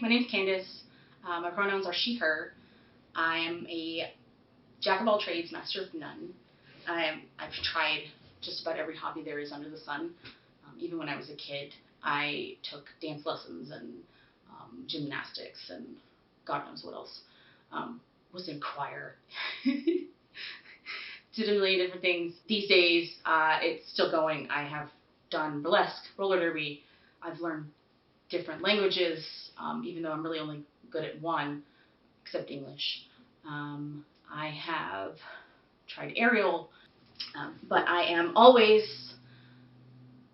my name's Candice. My pronouns are she, her. I am a jack of all trades, master of none. I've tried just about every hobby there is under the sun. Even when I was a kid, I took dance lessons and gymnastics and God knows what else. Was in choir. Did a million different things. These days, it's still going. I have done burlesque, roller derby. I've learned different languages, even though I'm really only good at one, except English. I have tried aerial, but I am always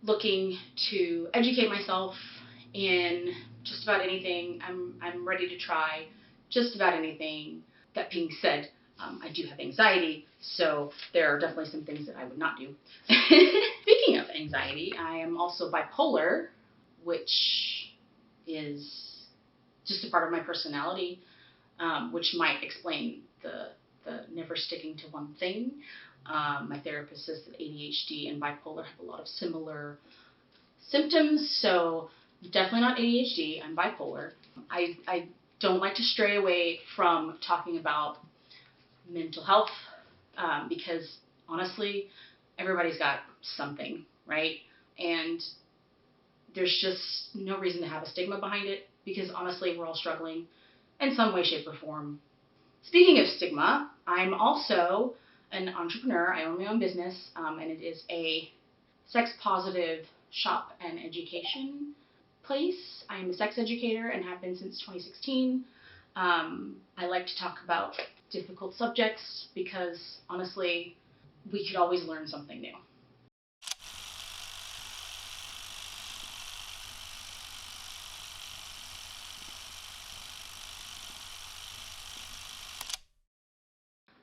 looking to educate myself in just about anything. I'm ready to try just about anything. That being said, I do have anxiety, so there are definitely some things that I would not do. Speaking of anxiety, I am also bipolar, which is just a part of my personality, which might explain the never sticking to one thing. My therapist says that ADHD and bipolar have a lot of similar symptoms, so definitely not ADHD, I'm bipolar. I don't like to stray away from talking about mental health because honestly, everybody's got something, right? And there's just no reason to have a stigma behind it because honestly, we're all struggling in some way, shape, or form. Speaking of stigma, I'm also an entrepreneur. I own my own business, and it is a sex-positive shop and education place. I am a sex educator and have been since 2016. I like to talk about difficult subjects because, honestly, we could always learn something new.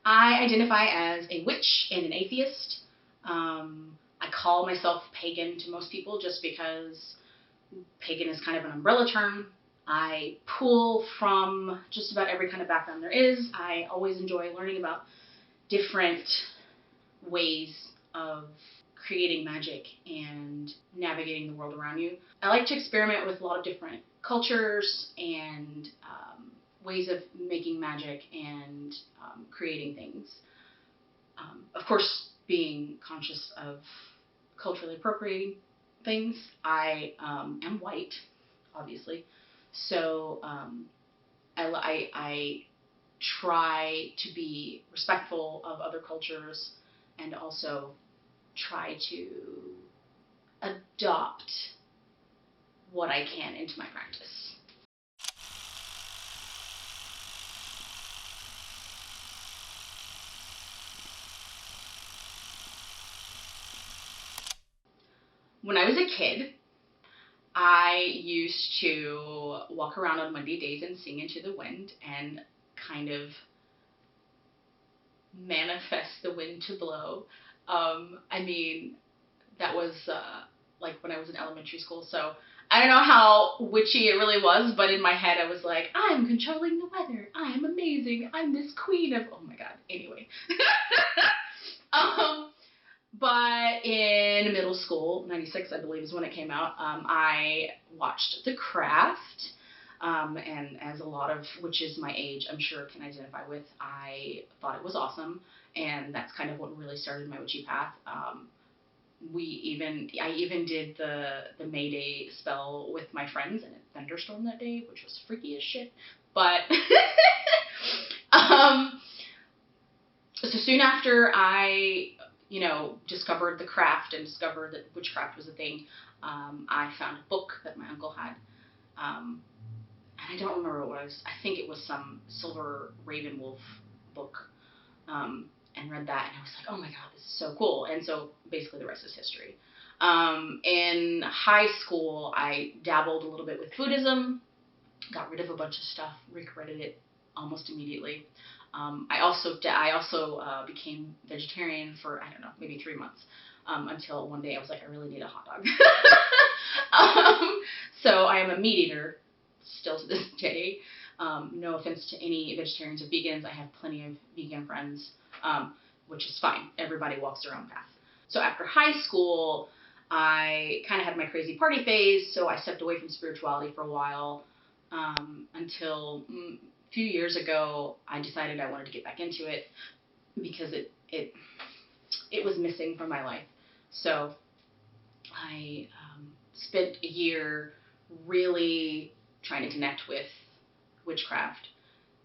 I identify as a witch and an atheist. I call myself pagan to most people just because pagan is kind of an umbrella term. I pull from just about every kind of background there is. I always enjoy learning about different ways of creating magic and navigating the world around you. I like to experiment with a lot of different cultures and ways of making magic and creating things. Of course, being conscious of culturally appropriating things. I am white, obviously, so I try to be respectful of other cultures and also try to adopt what I can into my practice. When I was a kid, I used to walk around on windy days and sing into the wind and kind of manifest the wind to blow. I mean, that was like when I was in elementary school, so I don't know how witchy it really was, but in my head I was like, I'm controlling the weather, I'm amazing, I'm this queen of, oh my god, anyway. But in middle school, 96 I believe is when it came out, I watched The Craft, and as a lot of witches my age I'm sure can identify with, I thought it was awesome, and that's kind of what really started my witchy path. I even did the Mayday spell with my friends, and it thunderstormed that day, which was freaky as shit, but so soon after I discovered the craft and discovered that witchcraft was a thing, I found a book that my uncle had, and I don't remember what it was. I think it was some Silver Raven Wolf book, and read that, and I was like, oh my god, this is so cool. And so basically the rest is history. In high school, I dabbled a little bit with Buddhism, got rid of a bunch of stuff, regretted it almost immediately. I also became vegetarian for, I don't know, maybe 3 months, until one day I was like, I really need a hot dog. So I am a meat eater still to this day. No offense to any vegetarians or vegans, I have plenty of vegan friends, which is fine. Everybody walks their own path. So after high school, I kind of had my crazy party phase, so I stepped away from spirituality for a while. until a few years ago, I decided I wanted to get back into it because it was missing from my life. So I spent a year really trying to connect with witchcraft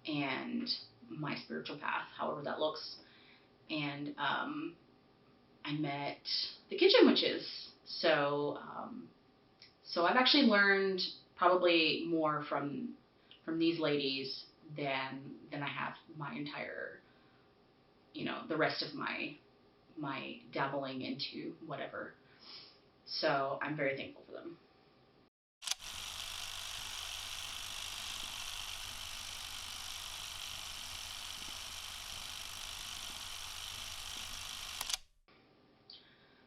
and my spiritual path, however that looks. And I met the kitchen witches. So I've actually learned probably more from these ladies than I have my entire, the rest of my dabbling into whatever. So I'm very thankful for them.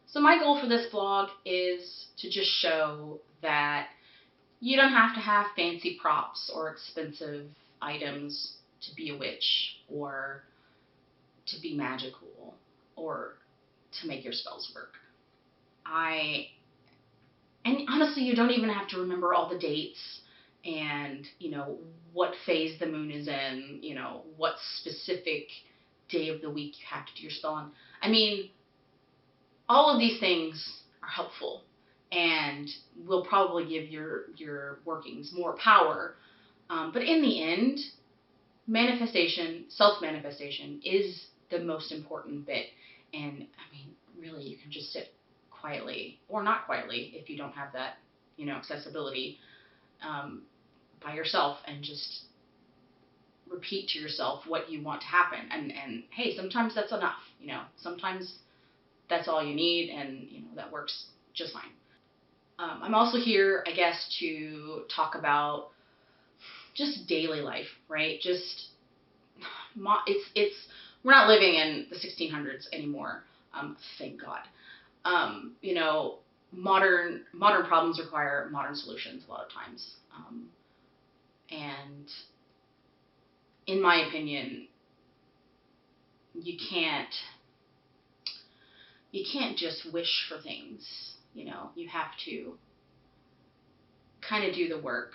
So my goal for this vlog is to just show that you don't have to have fancy props or expensive items to be a witch or to be magical or to make your spells work. And honestly, you don't even have to remember all the dates and, what phase the moon is in, what specific day of the week you have to do your spell on. I mean, all of these things are helpful and will probably give your workings more power. But in the end, manifestation, self-manifestation is the most important bit. And I mean, really, you can just sit quietly or not quietly if you don't have that, accessibility, by yourself and just repeat to yourself what you want to happen. And hey, sometimes that's enough, sometimes that's all you need, and that works just fine. I'm also here, I guess, to talk about just daily life, right? Just it's we're not living in the 1600s anymore. Thank God. Modern problems require modern solutions a lot of times. And in my opinion, you can't just wish for things. You have to kind of do the work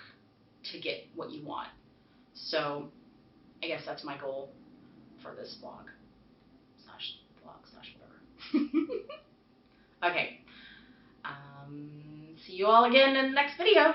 to get what you want. So I guess that's my goal for this vlog slash whatever. Okay. See you all again in the next video.